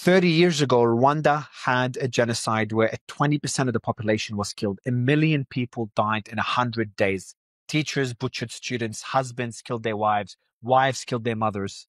30 years ago, Rwanda had a genocide where 20% of the population was killed. 1 million people died in 100 days. Teachers butchered students, husbands killed their wives, wives killed their mothers.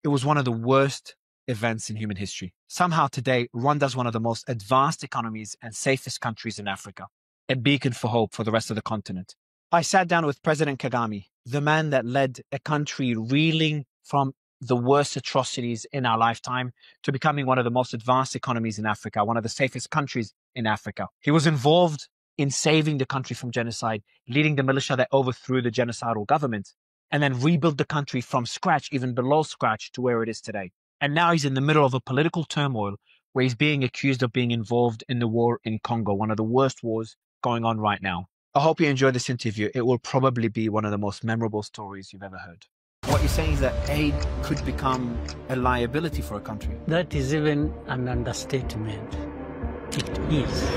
It was one of the worst events in human history. Somehow today, Rwanda is one of the most advanced economies and safest countries in Africa, a beacon for hope for the rest of the continent. I sat down with President Kagame, the man that led a country reeling from the worst atrocities in our lifetime to becoming one of the most advanced economies in Africa, one of the safest countries in Africa. He was involved in saving the country from genocide, leading the militia that overthrew the genocidal government, and then rebuilt the country from scratch, even below scratch, to where it is today. And now he's in the middle of a political turmoil where he's being accused of being involved in the war in Congo, one of the worst wars going on right now. I hope you enjoyed this interview. It will probably be one of the most memorable stories you've ever heard. What you're saying is that aid could become a liability for a country. That is even an understatement. It is.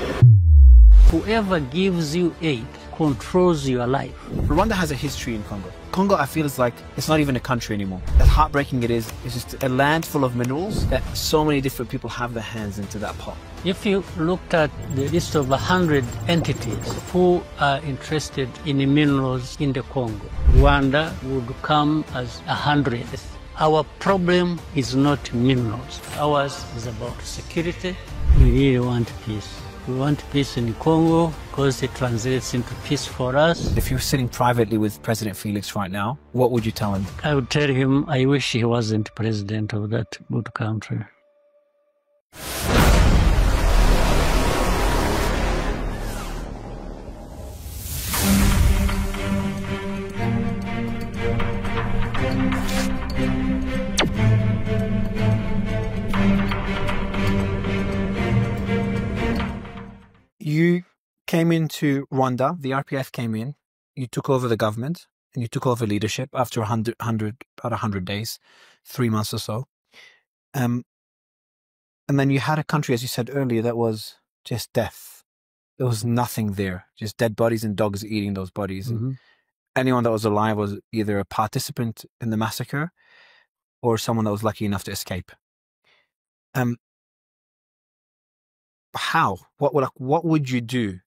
Whoever gives you aid controls your life. Rwanda has a history in Congo. Congo, I feel, is like, it's not even a country anymore. As heartbreaking it is, it's just a land full of minerals that so many different people have their hands into that pot. If you looked at the list of 100 entities who are interested in the minerals in the Congo, Rwanda would come as 100th. Our problem is not minerals. Ours is about security. We really want peace. We want peace in Congo because it translates into peace for us. If you're sitting privately with President Felix right now, what would you tell him? I would tell him I wish he wasn't president of that good country. You came into Rwanda, the RPF came in, you took over the government, and you took over leadership after about 100 days, 3 months or so. And then you had a country, as you said earlier, that was just death. There was nothing there, just dead bodies and dogs eating those bodies. Mm-hmm. And anyone that was alive was either a participant in the massacre or someone that was lucky enough to escape. How? What would you do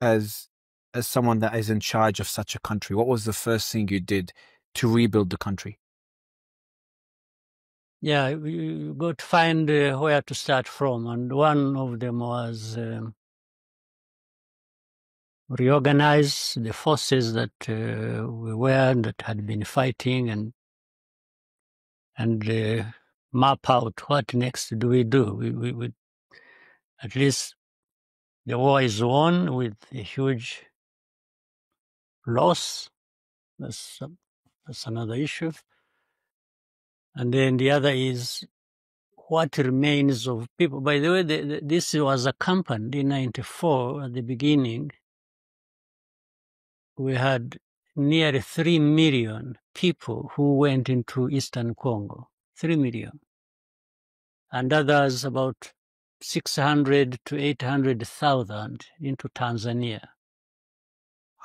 as someone that is in charge of such a country? What was the first thing you did to rebuild the country? Yeah, we got to find where to start from, and one of them was reorganize the forces that that had been fighting, and map out what next do we do. We at least the war is won with a huge loss. That's another issue. And then the other is what remains of people. By the way, this was accompanied in 94 at the beginning. We had nearly 3 million people who went into Eastern Congo. 3 million. And others about 600 to 800,000 into Tanzania.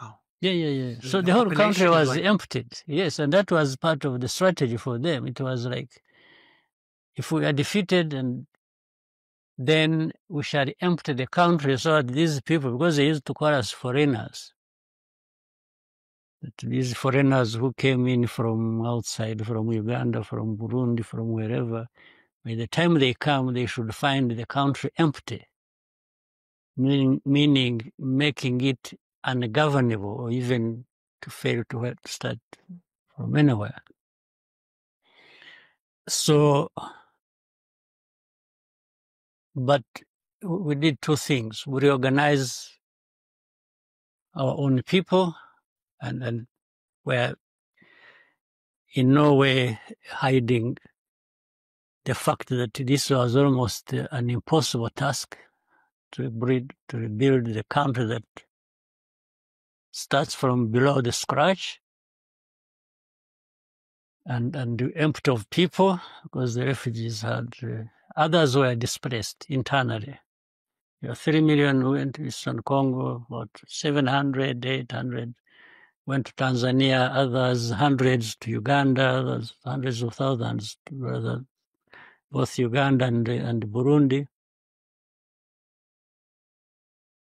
Wow. Yeah. So the whole country was emptied. Yes, and that was part of the strategy for them. It was like, if we are defeated, and then we shall empty the country so that these people, because they used to call us foreigners, that these foreigners who came in from outside, from Uganda, from Burundi, from wherever, by the time they come, they should find the country empty, meaning making it ungovernable, or even to fail to start from anywhere. So, but we did two things. We reorganized our own people, and were in no way hiding the fact that this was almost an impossible task to rebuild the country that starts from below the scratch and empty of people, because the refugees had others were displaced internally. 3 million went to Eastern Congo, about 700, 800 went to Tanzania, others hundreds to Uganda, others hundreds of thousands to both Uganda and Burundi.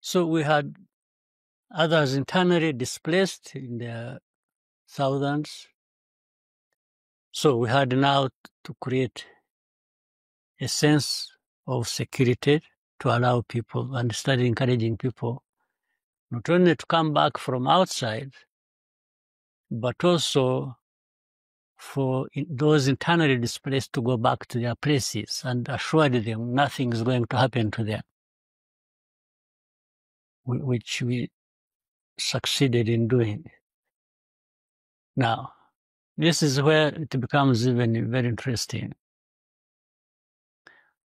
So we had others internally displaced in their thousands. So we had now to create a sense of security to allow people and start encouraging people not only to come back from outside, but also for those internally displaced to go back to their places and assure them nothing is going to happen to them, which we succeeded in doing. Now, this is where it becomes even very interesting.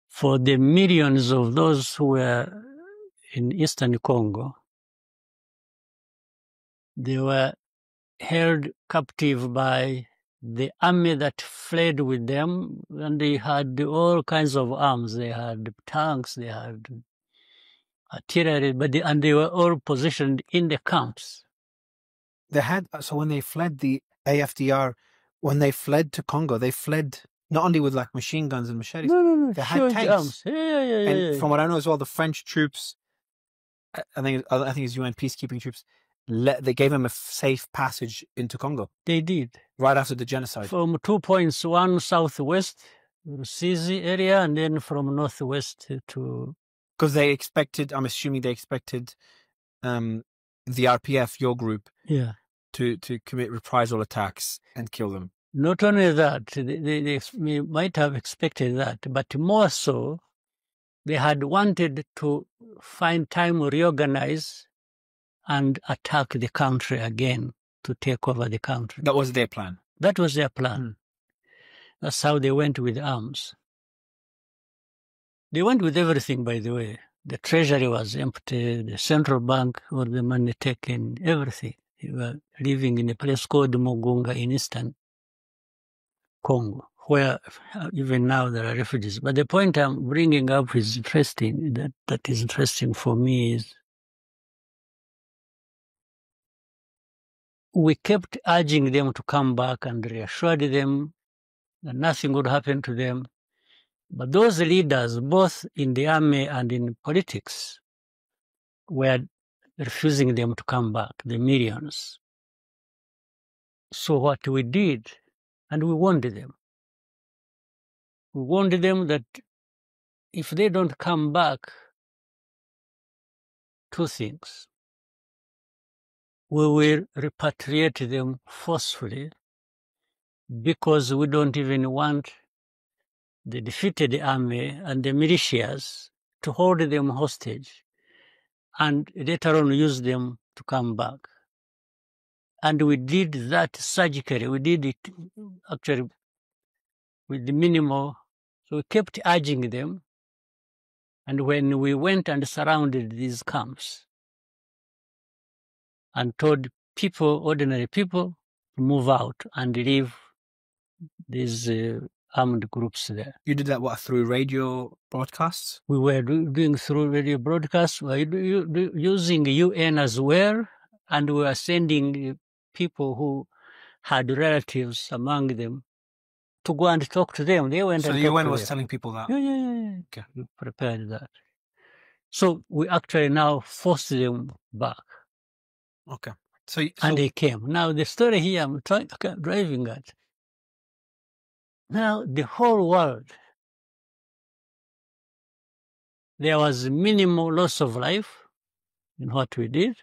For the millions of those who were in Eastern Congo, they were held captive by the army that fled with them, and they had all kinds of arms. They had tanks, they had artillery, and they were all positioned in the camps. They had, so when they fled the AFDR, when they fled to Congo, they fled not only with like machine guns and machetes. No, they had tanks. Arms. Yeah. From what I know as well, the French troops, I think it's UN peacekeeping troops, they gave them a safe passage into Congo. They did. Right after the genocide. From 2 points, one southwest, Rusizi area, and then from northwest to... Because they expected, I'm assuming they expected the RPF, your group, to commit reprisal attacks and kill them. Not only that, they might have expected that, but more so, they had wanted to find time to reorganize and attack the country again, to take over the country. That was their plan? That was their plan. That's how they went with arms. They went with everything, by the way. The treasury was empty, the central bank, all the money taken, everything. They were living in a place called Mugunga in Eastern Congo, where even now there are refugees. But the point I'm bringing up is interesting, that is interesting for me is we kept urging them to come back and reassured them that nothing would happen to them. But those leaders, both in the army and in politics, were refusing them to come back, the millions. So what we did, and we warned them. We warned them that if they don't come back, two things. We will repatriate them forcefully because we don't even want the defeated army and the militias to hold them hostage and later on use them to come back. And we did that surgically. We did it actually with the minimal. So we kept urging them. And when we went and surrounded these camps and told people, ordinary people, to move out and leave these armed groups there. You did that, what, through radio broadcasts? We were doing through radio broadcasts. We were using UN as well, and we were sending people who had relatives among them to go and talk to them. They went. So the UN was telling people that? Yeah. Okay. We prepared that. So we actually now forced them back. Okay. And they came. Now the story here I'm driving at. Now the whole world, there was minimal loss of life in what we did,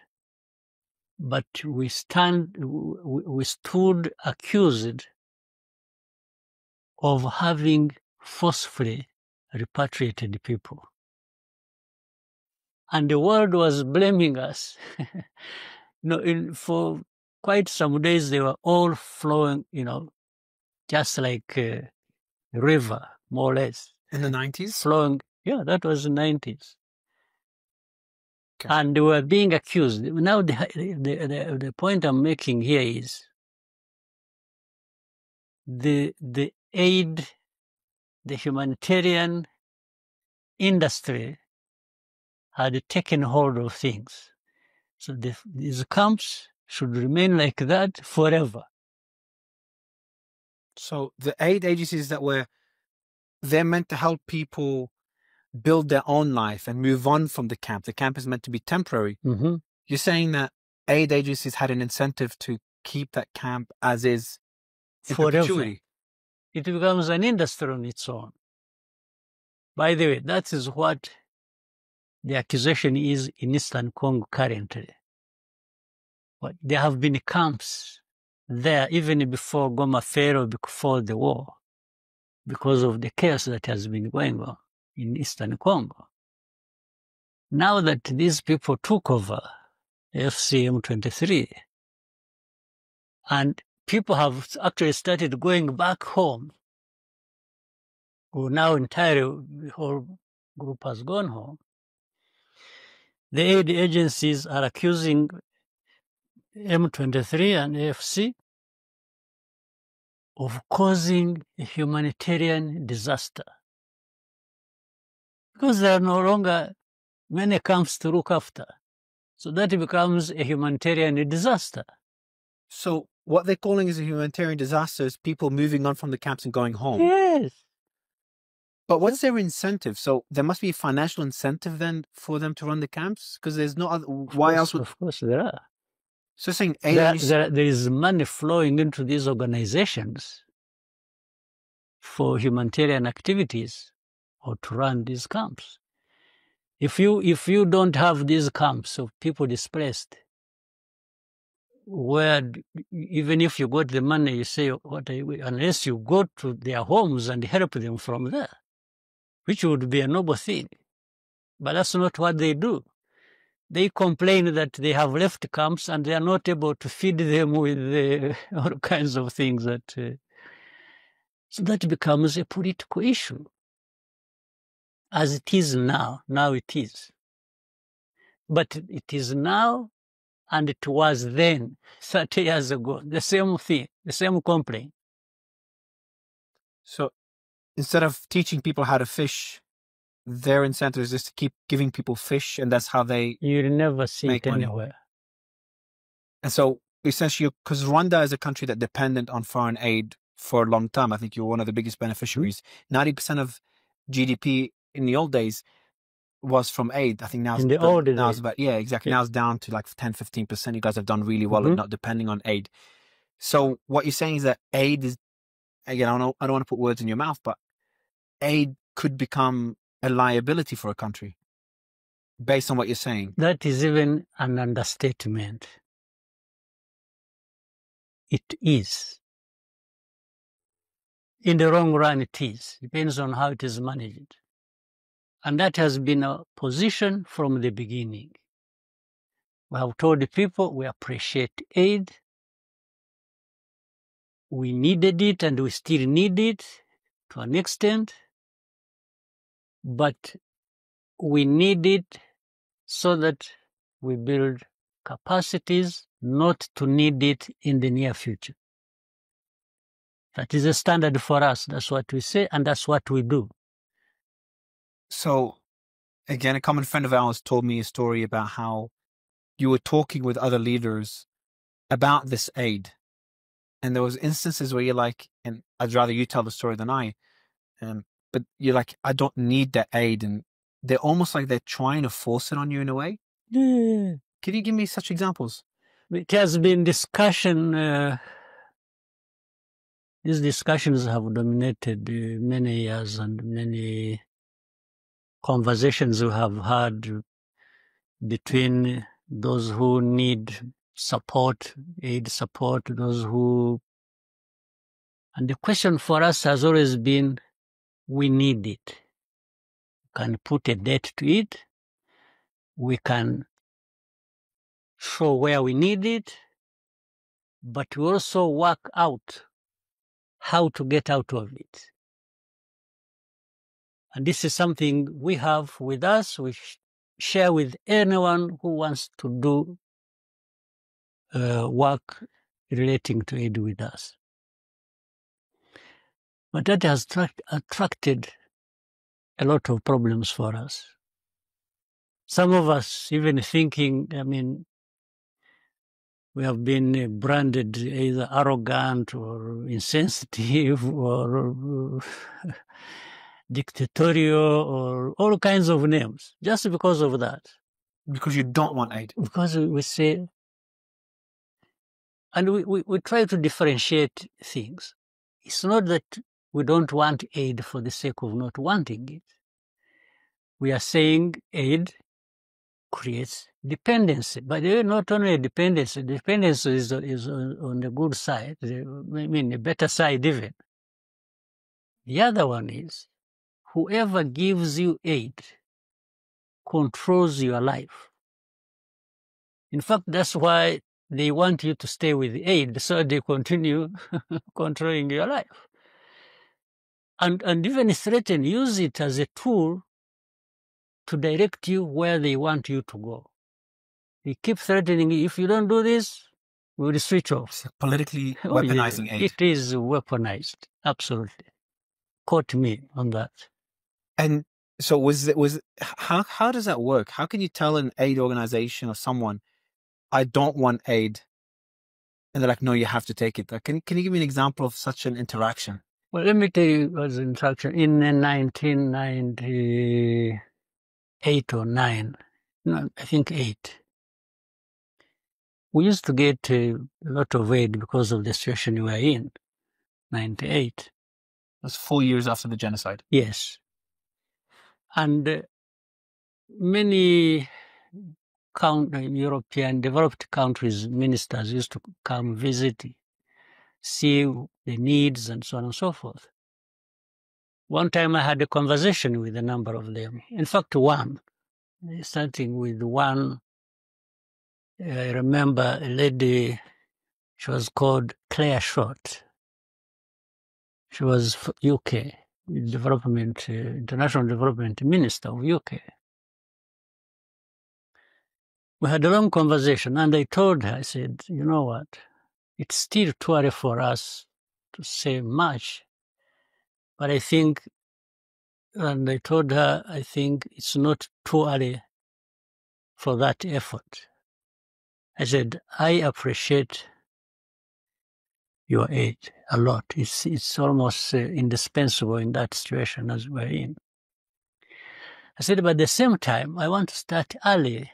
but we stood accused of having forcefully repatriated people. And the world was blaming us. For quite some days, they were all flowing, just like a river, more or less. In the 90s? Flowing, yeah, that was the 90s. Okay. And they were being accused. Now, the point I'm making here is the aid, the humanitarian industry had taken hold of things. So these camps should remain like that forever. So the aid agencies that were they're meant to help people build their own life and move on from the camp. The camp is meant to be temporary. Mm-hmm. You're saying that aid agencies had an incentive to keep that camp as is in perpetuity. It becomes an industry on its own. By the way, that is what the accusation is in Eastern Congo currently. But there have been camps there even before Goma fell or before the war, because of the chaos that has been going on in Eastern Congo. Now that these people took over FCM23, and people have actually started going back home, who now entirely the whole group has gone home, the aid agencies are accusing M23 and AFC of causing a humanitarian disaster, because there are no longer many camps to look after. So that becomes a humanitarian disaster. So what they're calling is a humanitarian disaster is people moving on from the camps and going home. Yes. But what's their incentive? So there must be a financial incentive then for them to run the camps? Because there's no other... Why else would... Of course there are. So saying... There is money flowing into these organizations for humanitarian activities or to run these camps. If you don't have these camps of people displaced, where even if you got the money, you say, unless you go to their homes and help them from there, which would be a noble thing. But that's not what they do. They complain that they have left camps and they are not able to feed them with all kinds of things. So that becomes a political issue. As it is now it is. But it is now, and it was then, 30 years ago, the same thing, the same complaint. So instead of teaching people how to fish, their incentive is just to keep giving people fish, and that's how they... You'll never see it money anywhere. And so essentially, because Rwanda is a country that dependent on foreign aid for a long time. I think you're one of the biggest beneficiaries. 90% of GDP in the old days was from aid. I think now it's about, yeah, exactly. Now it's down to like 10, 15%. You guys have done really well at not depending on aid. So what you're saying is that aid is, again, I don't want to put words in your mouth, but aid could become a liability for a country based on what you're saying. That is even an understatement. It is. In the long run, it is. Depends on how it is managed. And that has been a position from the beginning. We have told the people we appreciate aid. We needed it and we still need it to an extent. But we need it so that we build capacities, not to need it in the near future. That is a standard for us. That's what we say, and that's what we do. So, again, a common friend of ours told me a story about how you were talking with other leaders about this aid. And there was instances where you're like, and I'd rather you tell the story than I, but you're like, I don't need that aid. And they're almost like they're trying to force it on you in a way. Yeah. Can you give me such examples? It has been discussion. These discussions have dominated many years, and many conversations we have had between those who need support, aid support, those who... And the question for us has always been, we need it. We can put a date to it. We can show where we need it, but we also work out how to get out of it. And this is something we have with us. We share with anyone who wants to do work relating to aid with us. But that has attracted a lot of problems for us. Some of us even thinking, we have been branded either arrogant or insensitive or dictatorial or all kinds of names, just because of that. Because you don't want aid. Because we say, and we try to differentiate things. It's not that we don't want aid for the sake of not wanting it. We are saying aid creates dependency. But not only dependency, dependency is on the good side, I mean, the better side even. The other one is whoever gives you aid controls your life. In fact, that's why they want you to stay with aid, so they continue controlling your life. And even threaten, use it as a tool to direct you where they want you to go. They keep threatening you. If you don't do this, we will switch off. It's politically weaponizing aid. It is weaponized, absolutely. Quote me on that. And so how does that work? How can you tell an aid organization or someone, I don't want aid, and they're like, no, you have to take it? Can you give me an example of such an interaction? Well, let me tell you what the interaction. In 1998 or 9, no, I think 8, we used to get a lot of aid because of the situation we were in, 98. That's 4 years after the genocide. Yes. And many European developed countries' ministers used to come visit, see the needs and so on and so forth. One time I had a conversation with a number of them. In fact, one, starting with one, I remember a lady, she was called Claire Short. She was UK, International Development Minister of UK. We had a long conversation, and I told her, I said, you know what, it's still too early for us to say much, but I think, and I told her, I think it's not too early for that effort. I said, I appreciate your aid a lot. It's almost indispensable in that situation as we're in. I said, but at the same time, I want to start early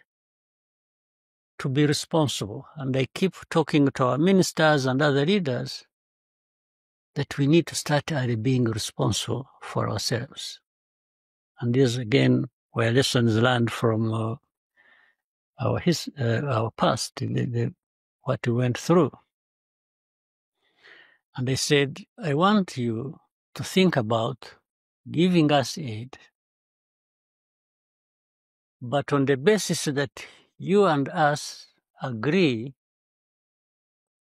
to be responsible. And I keep talking to our ministers and other leaders that we need to start early being responsible for ourselves. And these, again, were lessons learned from our past, what we went through. And I said, I want you to think about giving us aid, but on the basis that you and us agree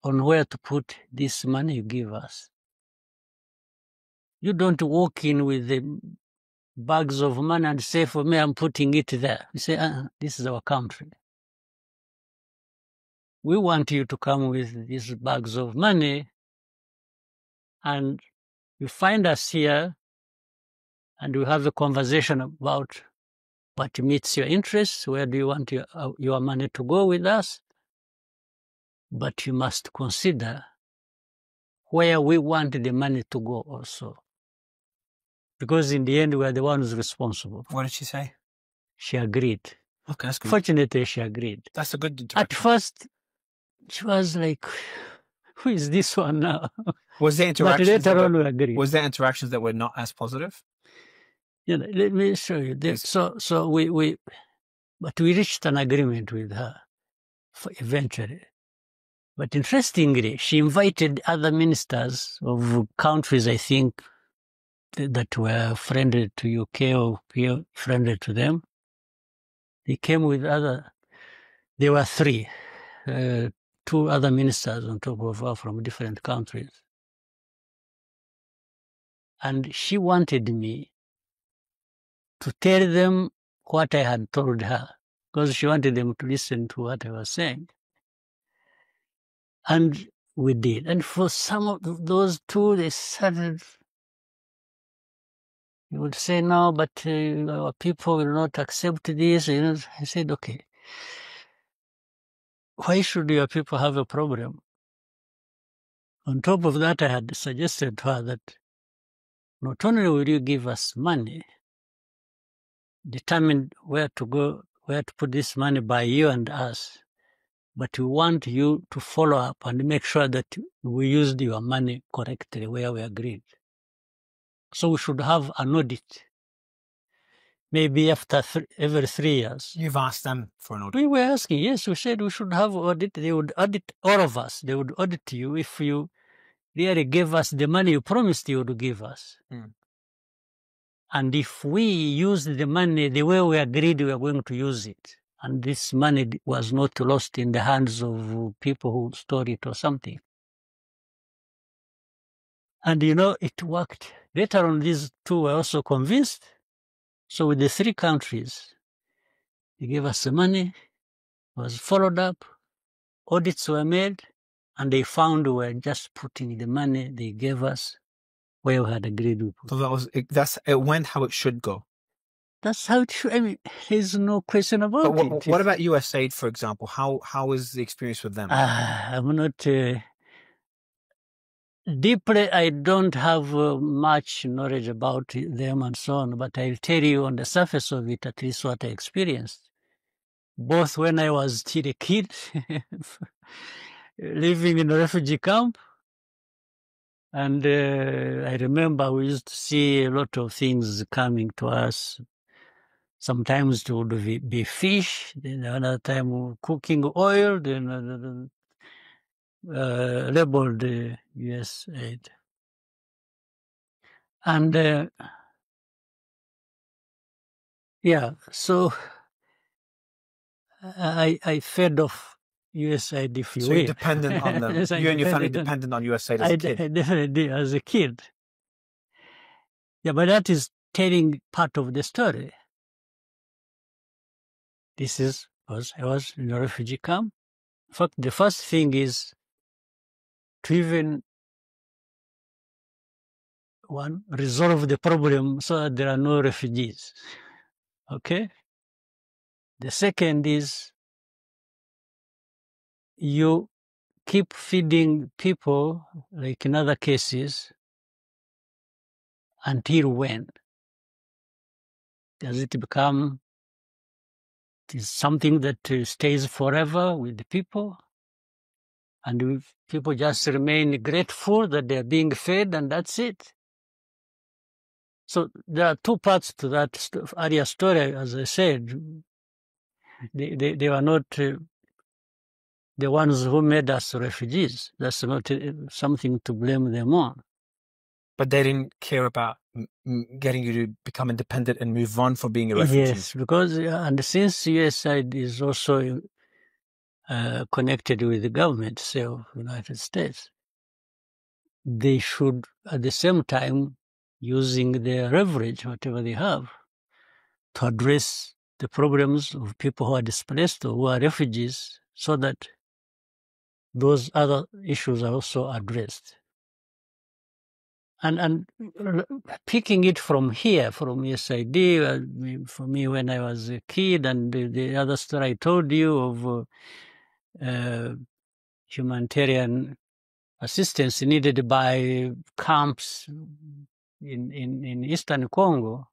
on where to put this money you give us. You don't walk in with the bags of money and say, for me, I'm putting it there. You say, this is our country. We want you to come with these bags of money, and you find us here, and we have a conversation about what meets your interests, where do you want your money to go with us? But you must consider where we want the money to go also. Because in the end, we are the ones responsible. What did she say? She agreed. Okay, that's good. Fortunately, she agreed. That's a good interaction. At first, she was like, who is this one now? Was there interactions? But later on, we agreed. Was there interactions that were not as positive? You know, let me show you. So we reached an agreement with her eventually. But interestingly, she invited other ministers of countries, I think, that were friendly to UK or friendly to them. They came with there were 3, 2 other ministers on top of her from different countries. And she wanted me to tell them what I had told her, because she wanted them to listen to what I was saying. And we did. And for some of those 2, they started, you would say, no, but our people will not accept this. You know, I said, okay, why should your people have a problem? On top of that, I had suggested to her that not only will you give us money, determine where to go, where to put this money by you and us, but we want you to follow up and make sure that we used your money correctly where we agreed. So we should have an audit, maybe after every 3 years. You've asked them for an audit? We were asking, yes, we said we should have audit. They would audit all of us. They would audit you if you really gave us the money you promised you would give us. Mm. And if we used the money the way we agreed we were going to use it, and this money was not lost in the hands of people who stole it or something. And it worked. Later on, these two were also convinced. So with the 3 countries, they gave us the money, was followed up, audits were made, and they found we were just putting the money they gave us where we had agreed with. So it went how it should go. That's how it should. I mean, there's no question about it. What about USAID, for example? How is the experience with them? I'm not deeply. I don't have much knowledge about them and so on, but I'll tell you on the surface of it, at least what I experienced. Both when I was still a kid, living in a refugee camp, and I remember we used to see a lot of things coming to us. Sometimes it would be fish, then another time cooking oil, then labeled USAID. And so I fed off USAID, if you will. So you're dependent on them. Yes, you and your family dependent on USAID as a kid. I definitely did as a kid. Yeah, but that is telling part of the story. I was in a refugee camp. In fact, the first thing is to even resolve the problem so that there are no refugees. Okay? The second is you keep feeding people, like in other cases, until when? Does it become something that stays forever with the people? And if people just remain grateful that they're being fed and that's it? So there are 2 parts to that earlier story, as I said. They were not the ones who made us refugees. That's not something to blame them on. But they didn't care about getting you to become independent and move on from being a refugee. Yes, because and since USAID is also connected with the government, say, of the United States, they should, at the same time, using their leverage, whatever they have, to address the problems of people who are displaced or who are refugees, so that those other issues are also addressed. And picking it from here, from USAID, for me when I was a kid, and the other story I told you of humanitarian assistance needed by camps in Eastern Congo,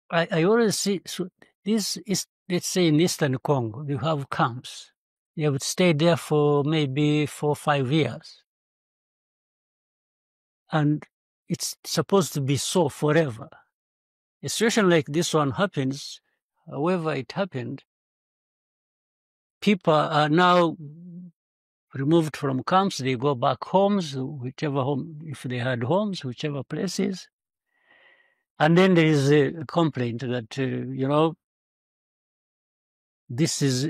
I always see, so this is, let's say in Eastern Congo, you have camps. You would stay there for maybe 4 or 5 years. And it's supposed to be so forever. A situation like this one happens, however it happened, people are now removed from camps, they go back homes, whichever home, if they had homes, whichever places. And then there is a complaint that, this is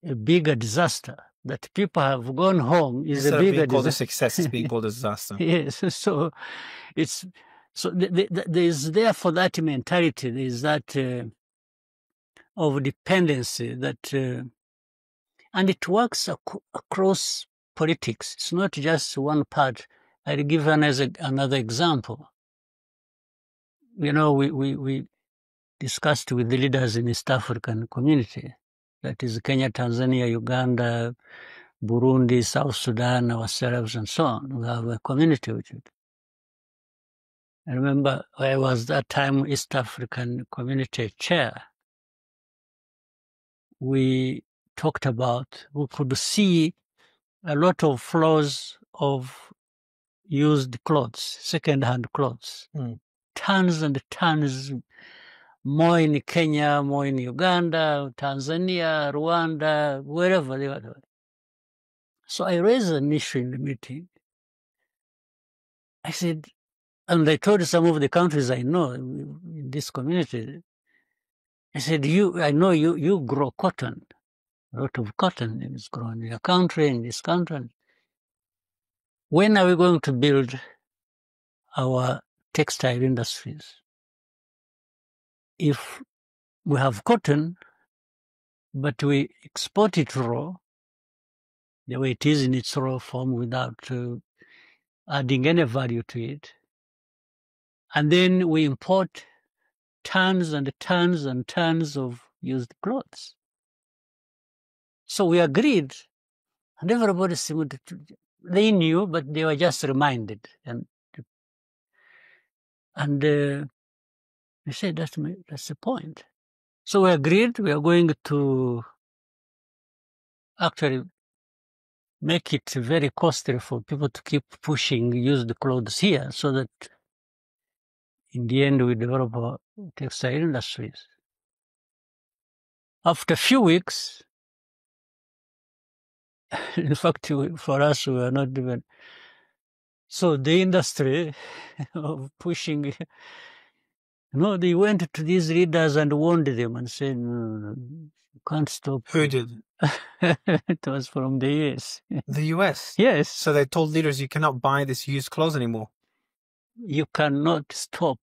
a bigger disaster. That people have gone home is a bigger disaster. Instead of being called a success, it's being called a disaster. Yes, so there's therefore that mentality, there's that of dependency that, and it works across politics. It's not just one part. I'll give another example. We discussed with the leaders in East African community, that is Kenya, Tanzania, Uganda, Burundi, South Sudan, ourselves, and so on. We have a community with it. I remember I was that time East African Community Chair. We talked about, we could see a lot of flows of used clothes, second-hand clothes, tons and tons, more in Kenya, more in Uganda, Tanzania, Rwanda, wherever they were. So I raised an issue in the meeting. I said, and I told some of the countries I know in this community, I said, I know you grow cotton. A lot of cotton is grown in your country, in this country. When are we going to build our textile industries? If we have cotton, but we export it raw, the way it is in its raw form without adding any value to it, and then we import tons and tons and tons of used clothes. So we agreed, and everybody seemed to, they knew, but they were just reminded. And they said, that's the point. So we agreed we are going to actually make it very costly for people to keep pushing used clothes here so that in the end we develop our textile industries. After a few weeks, in fact, for us, we are not even. So the industry of pushing, they went to these leaders and warned them and said, no, you can't stop. Who did? It was from the US. The US? Yes. So they told leaders, you cannot buy this used clothes anymore. You cannot stop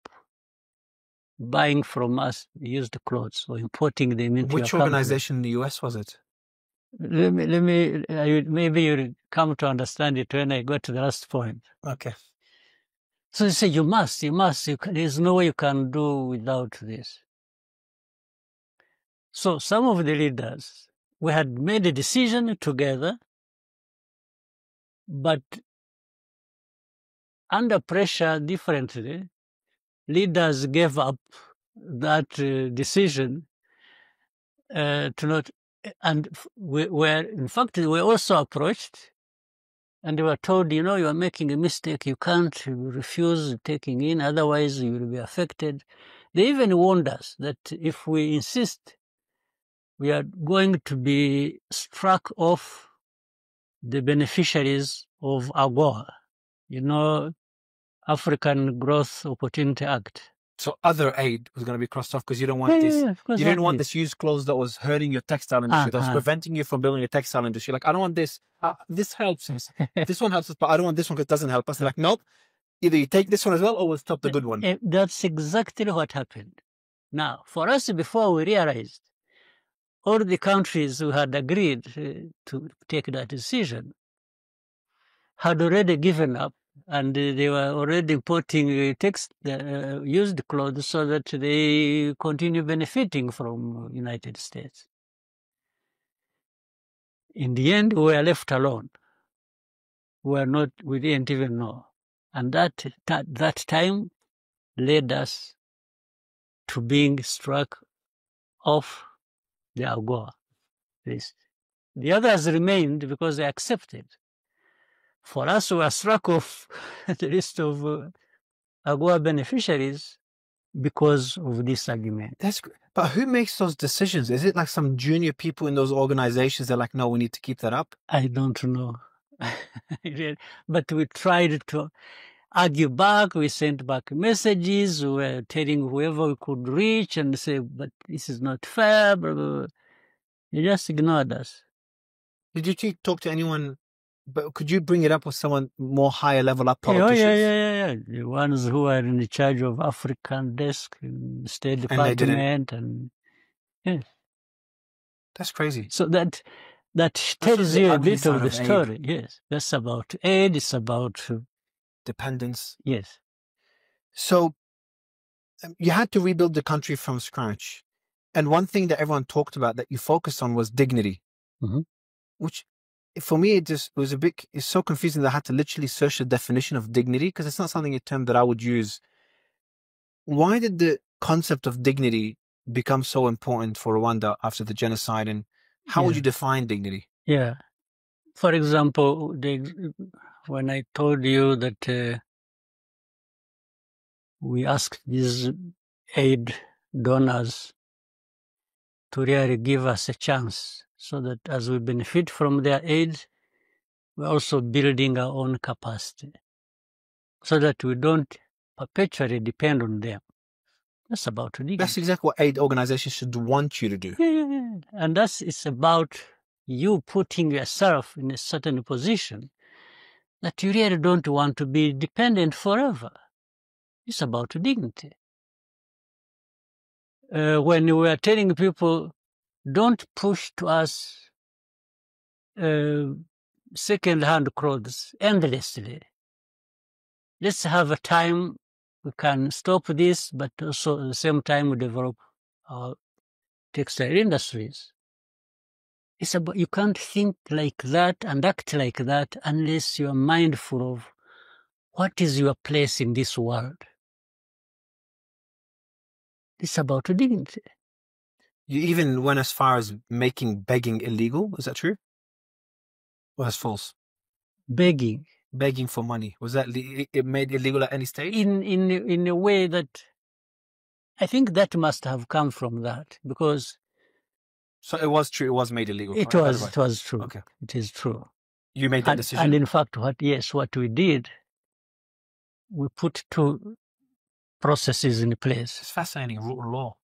buying from us used clothes or importing them into Which your organization in the US was it? Maybe you'll come to understand it when I go to the last point. Okay. So they say, you must, there's no way you can do without this. So some of the leaders, we had made a decision together, but under pressure differently, leaders gave up that decision to not, and we were also approached and they were told, you are making a mistake. You can't refuse taking in, otherwise you will be affected. They even warned us that if we insist, we are going to be struck off the beneficiaries of AGOA, African Growth Opportunity Act. So other aid was going to be crossed off because you don't want this. Yeah, you didn't want this used clothes that was hurting your textile industry, that was preventing you from building a textile industry. Like, I don't want this. This helps us. This one helps us, but I don't want this one because it doesn't help us. They're like, nope. Either you take this one as well or we'll stop the good one. That's exactly what happened. Now, for us, before we realized, all the countries who had agreed to take that decision had already given up, and they were already importing used clothes so that they continue benefiting from United States. In the end, we were left alone. We didn't even know. And that time led us to being struck off the AGOA list. The others remained because they accepted. For us, we were struck off the list of AGOA beneficiaries because of this argument. But who makes those decisions? Is it like some junior people in those organizations? They're like, no, we need to keep that up? I don't know. But we tried to argue back. We sent back messages. We were telling whoever we could reach and say, but this is not fair. Blah, blah, blah. They just ignored us. Did you talk to anyone? But could you bring it up with someone more higher level up politicians? Yeah. The ones who are in charge of African desk, in State Department, and yes. That's crazy. So that tells you a bit of the story. Yes, that's about aid. It's about dependence. Yes. So you had to rebuild the country from scratch, and one thing that everyone talked about that you focused on was dignity, which. For me, it's so confusing that I had to literally search the definition of dignity because it's not something a term that I would use Why did the concept of dignity become so important for Rwanda after the genocide, and how would you define dignity? Yeah. For example, when I told you that we asked these aid donors to really give us a chance so that as we benefit from their aid, we're also building our own capacity so that we don't perpetually depend on them. That's about dignity. That's exactly what aid organizations should want you to do. Yeah. And it's about you putting yourself in a certain position that you really don't want to be dependent forever. It's about dignity. When we are telling people, don't push to us second-hand clothes endlessly. Let's have a time we can stop this, but also at the same time we develop our textile industries. It's about, you can't think like that and act like that unless you are mindful of what is your place in this world. It's about dignity. You even went as far as making begging illegal. Is that true? Or that's false? Begging for money, was that it made illegal at any stage? In a way that I think that must have come from that, because so it was true. It was made illegal. It was true. Okay, it is true. You made that decision, and in fact, what we did, we put 2 processes in place. It's fascinating. Rule of law.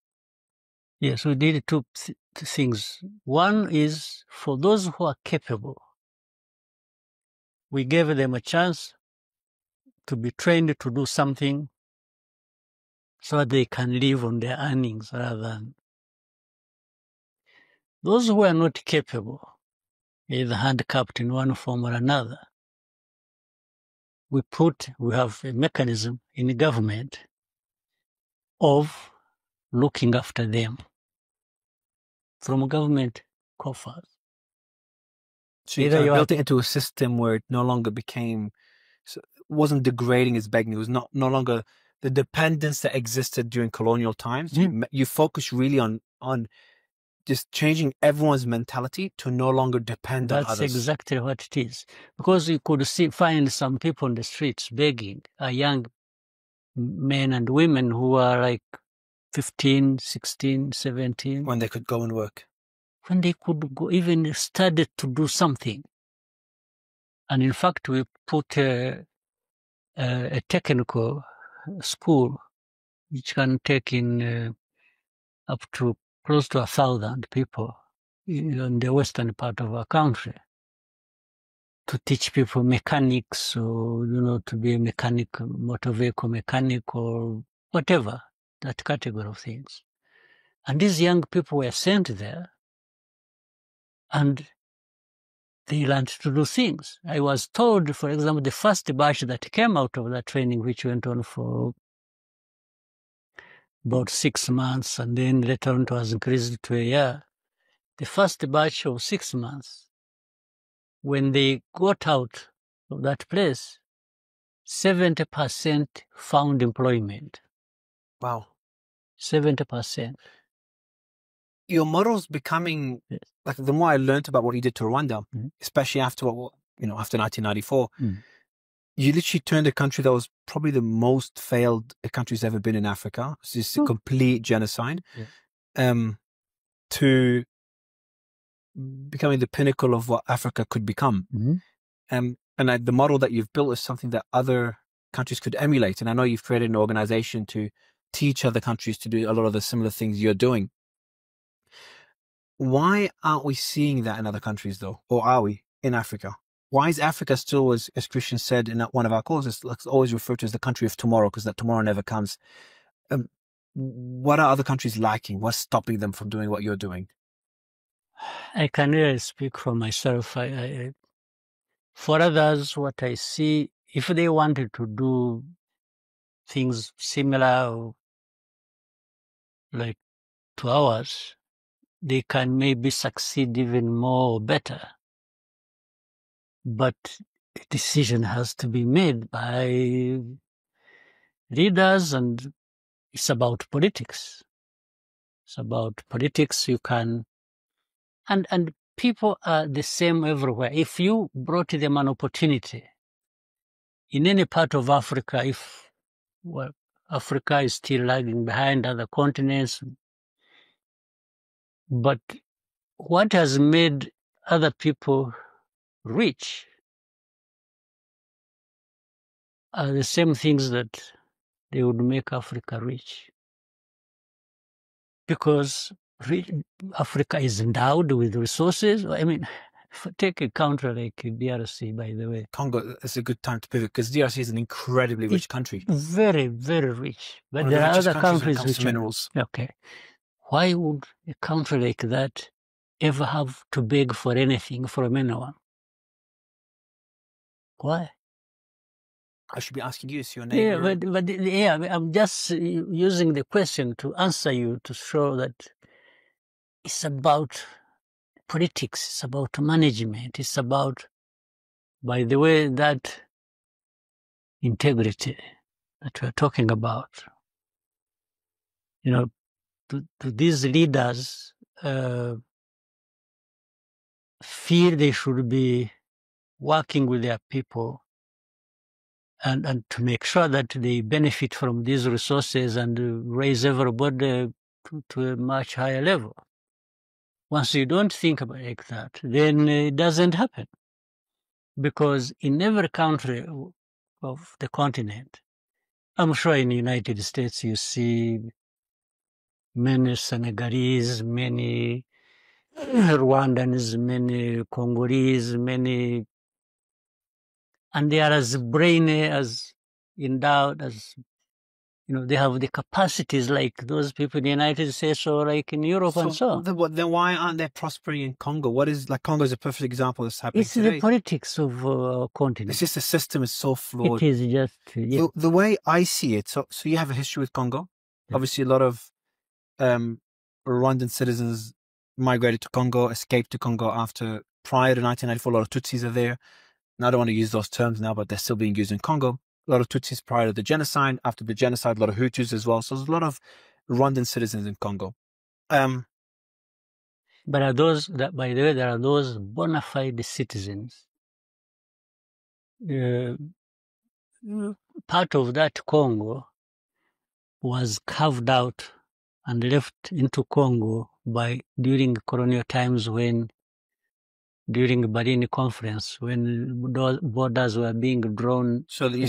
Yes, we did 2 things. One is for those who are capable, we gave them a chance to be trained to do something so that they can live on their earnings rather than those who are not capable, either handicapped in one form or another. We have a mechanism in the government of looking after them from government coffers. So you built it into a system where it no longer wasn't degrading as begging. It was no longer the dependence that existed during colonial times. You focus really on just changing everyone's mentality to no longer depend on others. That's exactly what it is. Because you could find some people on the streets begging, young men and women who are like 15, 16, 17. When they could go and work. When they could go, even started to do something. And in fact, we put a technical school which can take in up to close to 1,000 people in the western part of our country to teach people mechanics, or to be a mechanic, motor vehicle mechanic, or whatever, that category of things. And these young people were sent there, and they learned to do things. I was told, for example, the first batch that came out of that training, which went on for about 6 months, and then later on it was increased to a year. The first batch of 6 months, when they got out of that place, 70% found employment. Wow. 70%. Your model's becoming, like, the more I learned about what you did to Rwanda, especially after after 1994, you literally turned a country that was probably the most failed a country's ever been in Africa. It's just a complete genocide, to becoming the pinnacle of what Africa could become. And the model that you've built is something that other countries could emulate. And I know you've created an organization to teach other countries to do a lot of the similar things you're doing. Why aren't we seeing that in other countries, though? Or are we in Africa? Why is Africa still, as Christian said in one of our calls, it's always referred to as the country of tomorrow, because that tomorrow never comes? What are other countries lacking? What's stopping them from doing what you're doing? I can really speak for myself. For others, what I see, if they wanted to do things similar or like to ours, they can maybe succeed even more or better. But a decision has to be made by leaders, and it's about politics. It's about politics. You can, and people are the same everywhere. If you brought them an opportunity in any part of Africa, Africa is still lagging behind other continents, but what has made other people rich are the same things that they would make Africa rich. Because Africa is endowed with resources. I mean, take a country like DRC, by the way. Congo is a good time to pivot because DRC is an incredibly rich country. Very, very rich. But there are other countries which are minerals. Okay. Why would a country like that ever have to beg for anything from anyone? Why? I should be asking you, it's your neighbor. Yeah, but I'm just using the question to answer you to show that it's about politics, it's about management, it's about, by the way, that integrity that we're talking about. You know, to these leaders feel they should be working with their people and to make sure that they benefit from these resources and raise everybody to a much higher level. Once you don't think about it like that, then it doesn't happen. Because in every country of the continent, I'm sure in the United States you see many Senegalese, many Rwandans, many Congolese, many, and they are as brainy, as endowed, as, you know, they have the capacities like those people in the United States or like in Europe and so on. Then why aren't they prospering in Congo? What is, like, Congo is a perfect example of this happening today. It's the politics of continent. It's just the system is so flawed. It is just, yeah. The way I see it, so you have a history with Congo. Yeah. Obviously, a lot of Rwandan citizens migrated to Congo, escaped to Congo prior to 1994. A lot of Tutsis are there. Now, I don't want to use those terms now, but they're still being used in Congo. A lot of Tutsis prior to the genocide. After the genocide, a lot of Hutus as well. So there's a lot of Rwandan citizens in Congo. But are those, by the way, there are those bona fide citizens. Part of that Congo was carved out and left into Congo during colonial times, during the Berlin Conference, when those borders were being drawn. So the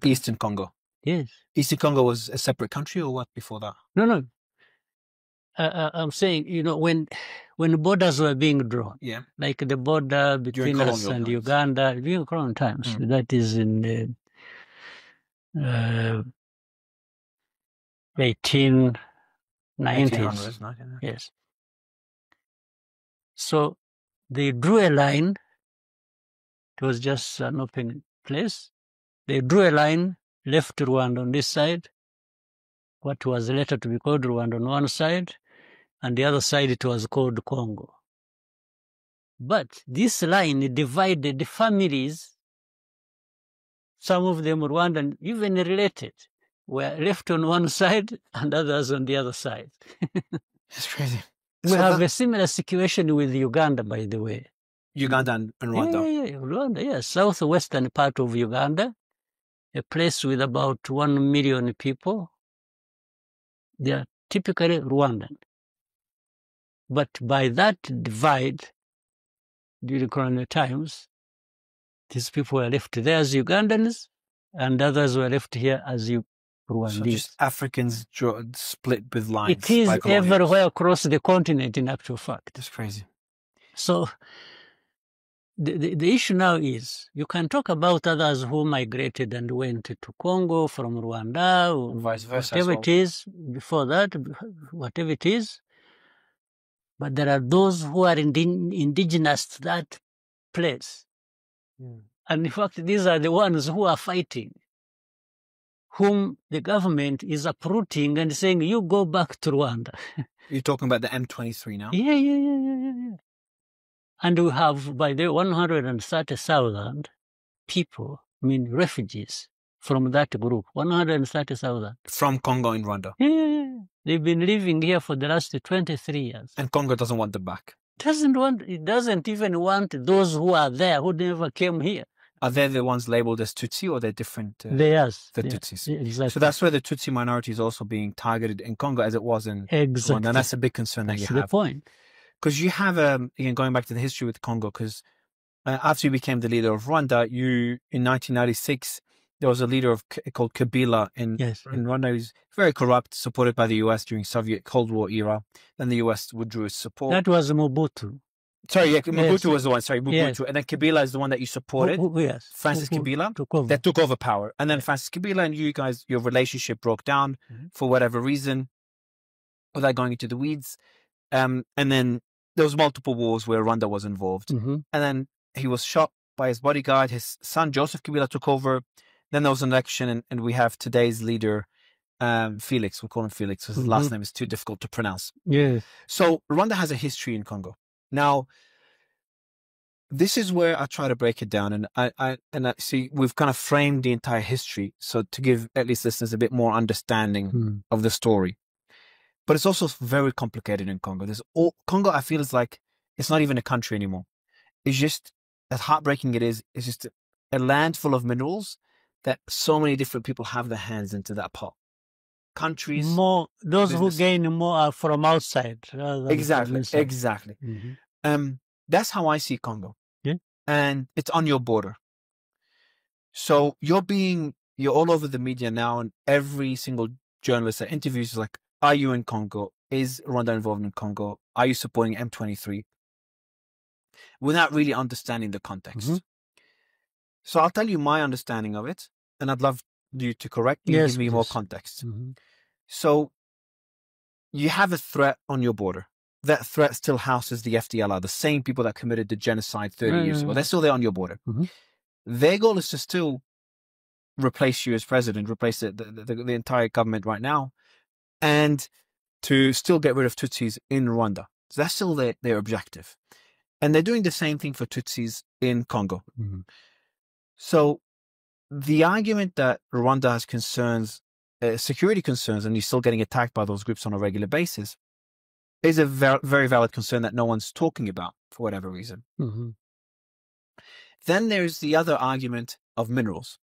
Eastern Congo? Yes. Eastern Congo was a separate country or what before that? No. I'm saying, you know, when borders were being drawn, yeah, like the border between us and Uganda, during colonial times, that is in 1890s. Yes. So they drew a line. It was just an open place. They drew a line, left Rwanda on this side, what was later to be called Rwanda on one side, and the other side it was called Congo. But this line divided the families. Some of them Rwandan, even related, were left on one side and others on the other side. It's crazy. We have a similar situation with Uganda, by the way. Uganda and Rwanda. Yeah, Rwanda, yes. Southwestern part of Uganda, a place with about 1 million people. They are typically Rwandan. But by that divide, during colonial times, these people were left there as Ugandans, and others were left here as Rwandese. So just Africans split with lines. It is everywhere across the continent, in actual fact. That's crazy. So the issue now is, you can talk about others who migrated and went to Congo from Rwanda, or vice versa, whatever it is, before that, whatever it is. But there are those who are indigenous to that place. And in fact, these are the ones who are fighting, whom the government is uprooting and saying, you go back to Rwanda. You're talking about the M23 now? Yeah. And we have, by the 130,000 people, refugees from that group, 130,000. From Congo in Rwanda. Yeah. They've been living here for the last 23 years. And Congo doesn't want them back. It doesn't even want those who are there who never came here. Are they the ones labeled as Tutsi, or they're different? Yes. The Tutsis. Yeah, exactly. So that's where the Tutsi minority is also being targeted in Congo, as it was in Rwanda. And that's a big concern that you have. That's the point. Because you have, again, going back to the history with Congo, because after you became the leader of Rwanda, in 1996, there was a leader called Kabila in Rwanda. He was very corrupt, supported by the US during Soviet Cold War era. Then the US withdrew its support. That was Mobutu. Sorry, Mobutu was the one. Sorry, Mobutu. Yes. And then Kabila is the one that you supported. Yes. Francis Kabila. That took over power. And then Francis Kabila and you guys, your relationship broke down for whatever reason, without going into the weeds. And then there was multiple wars where Rwanda was involved. And then he was shot by his bodyguard. His son, Joseph Kabila, took over. Then there was an election, and we have today's leader, Felix. We'll call him Felix, because his last name is too difficult to pronounce. Yeah. So Rwanda has a history in Congo. Now, this is where I try to break it down, and I see we've kind of framed the entire history, so to give at least listeners a bit more understanding of the story. But it's also very complicated in Congo. Congo, I feel, is like it's not even a country anymore. It's just, as heartbreaking it is, it's just a land full of minerals that so many different people have their hands into that pot. Countries, those who gain more are from outside. Exactly. That's how I see Congo. Yeah. And it's on your border. So you're all over the media now, and every single journalist that interviews is like, are you in Congo? Is Rwanda involved in Congo? Are you supporting M23? Without really understanding the context. So I'll tell you my understanding of it, and I'd love you to correct me and give me more context. So you have a threat on your border. That threat still houses the FDLR, the same people that committed the genocide 30 years ago. They're still there on your border. Their goal is to still replace you as president, replace the entire government right now, and to still get rid of Tutsis in Rwanda. So that's still their objective. And they're doing the same thing for Tutsis in Congo. So the argument that Rwanda has concerns, security concerns, and you're still getting attacked by those groups on a regular basis, is a very valid concern that no one's talking about for whatever reason. Then there's the other argument of minerals.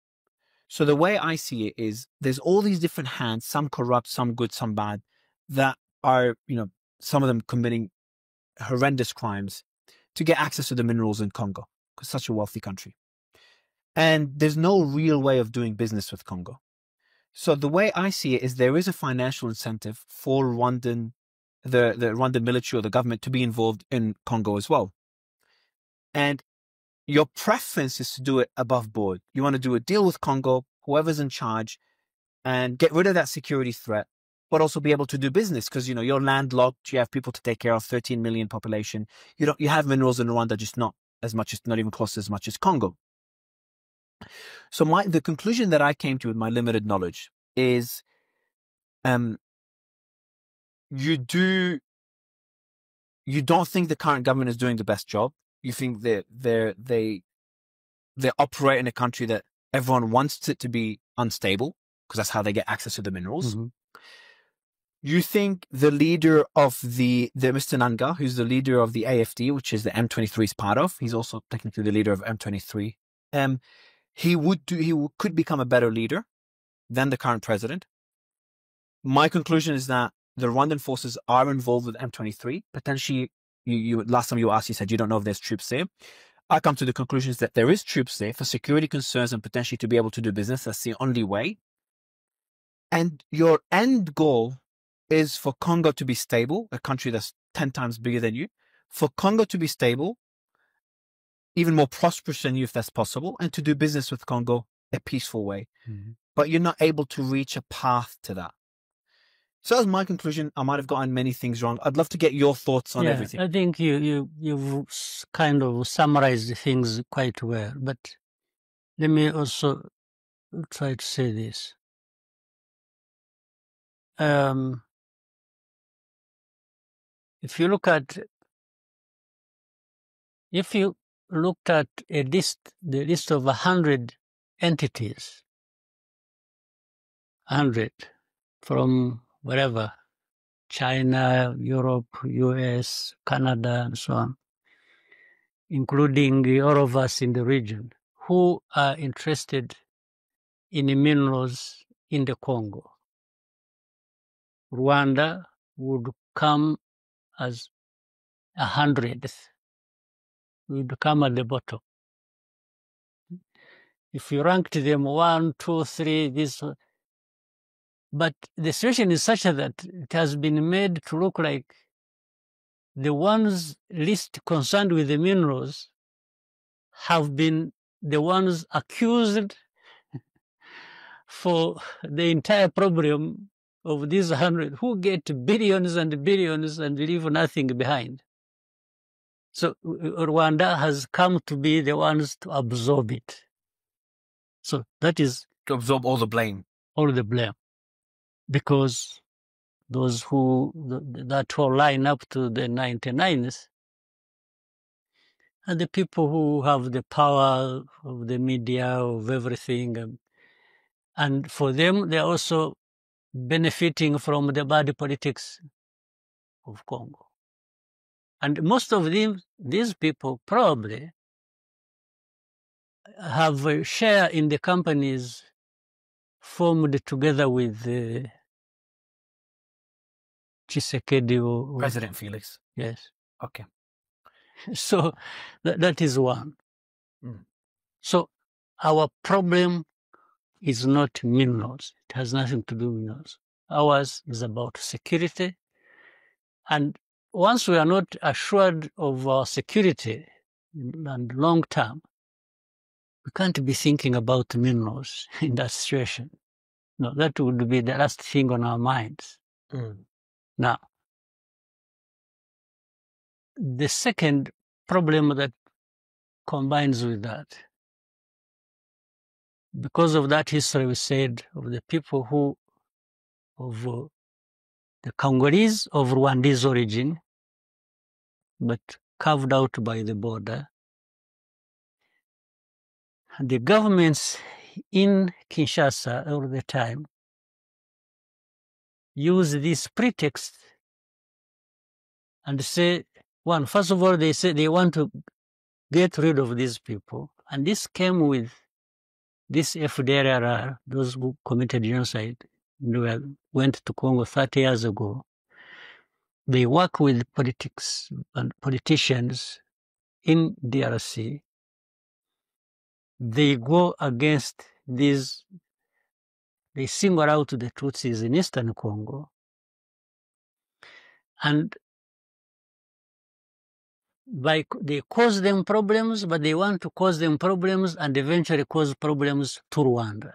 So the way I see it is there's all these different hands, some corrupt, some good, some bad, that are, some of them committing horrendous crimes to get access to the minerals in Congo, because it's such a wealthy country. And there's no real way of doing business with Congo. So the way I see it is there is a financial incentive for the Rwandan military or the government to be involved in Congo as well. And your preference is to do it above board. You want to do a deal with Congo, whoever's in charge, and get rid of that security threat, but also be able to do business because, you're landlocked, you have people to take care of, 13 million population. You have minerals in Rwanda, just not even close as much as Congo. So the conclusion that I came to with my limited knowledge is, you don't think the current government is doing the best job. You think they operate in a country that everyone wants it to be unstable because that's how they get access to the minerals. You think the leader of the Mr. Nanga, who's the leader of the AFD, which is the M23 is part of, he's also technically the leader of M23. He could become a better leader than the current president. My conclusion is that the Rwandan forces are involved with M23. Potentially, last time you asked, you said you don't know if there's troops there. I come to the conclusion that there is troops there for security concerns and potentially to be able to do business. That's the only way. And your end goal is for Congo to be stable, a country that's 10 times bigger than you, for Congo to be stable, even more prosperous than you if that's possible, and to do business with Congo a peaceful way. But you're not able to reach a path to that. So that's my conclusion. I might have gotten many things wrong. I'd love to get your thoughts on everything. I think you've kind of summarized things quite well. But let me also try to say this. If you looked at the list of 100 entities 100 from wherever, China, Europe, US, Canada, and so on, including all of us in the region who are interested in minerals in the Congo. Rwanda would come as 100th, would come at the bottom. If you ranked them 1, 2, 3, this, but the situation is such that it has been made to look like the ones least concerned with the minerals have been the ones accused for the entire problem of these 100 who get billions and billions and leave nothing behind. So Rwanda has come to be the ones to absorb it. So that is to absorb all the blame. All the blame. Because those that whole line up to the 99s are the people who have the power of the media, of everything. And for them, they're also benefiting from the bad politics of Congo. And most of these people probably have a share in the companies formed together with Tshisekedi. Or President Felix. Yes. Okay. So that is one. Mm. So our problem is not minerals. It has nothing to do with minerals. Ours is about security. And once we are not assured of our security and long term, we can't be thinking about minerals in that situation. No, that would be the last thing on our minds. Mm. Now, the second problem that combines with that, because of that history we said of the people who, of the Congolese of Rwandese origin, but carved out by the border, the governments in Kinshasa all the time use this pretext and say, one, first of all, they say they want to get rid of these people. And this came with this FDLR, those who committed genocide, went to Congo 30 years ago. They work with politics and politicians in DRC. They go against these, they single out the Tutsis in Eastern Congo. And they cause them problems, but they want to cause them problems and eventually cause problems to Rwanda.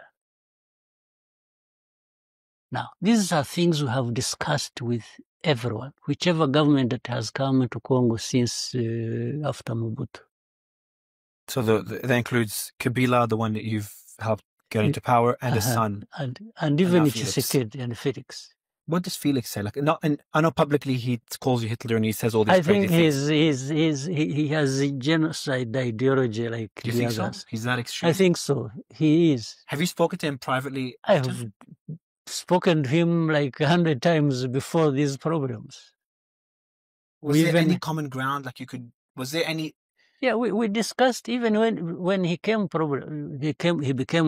Now, these are things we have discussed with everyone, whichever government that has come into Congo since after Mobutu. So that includes Kabila, the one that you've helped get into power, and his son. And even Tshisekedi and Felix. What does Felix say? Like, I know publicly he calls you Hitler and he says all these crazy things. I think he has a genocide ideology like Do you think so? He's that extreme? I think so. He is. Have you spoken to him privately? I have spoken to him like 100 times before these problems. Was there any common ground? Like was there any? Yeah, we discussed even when he became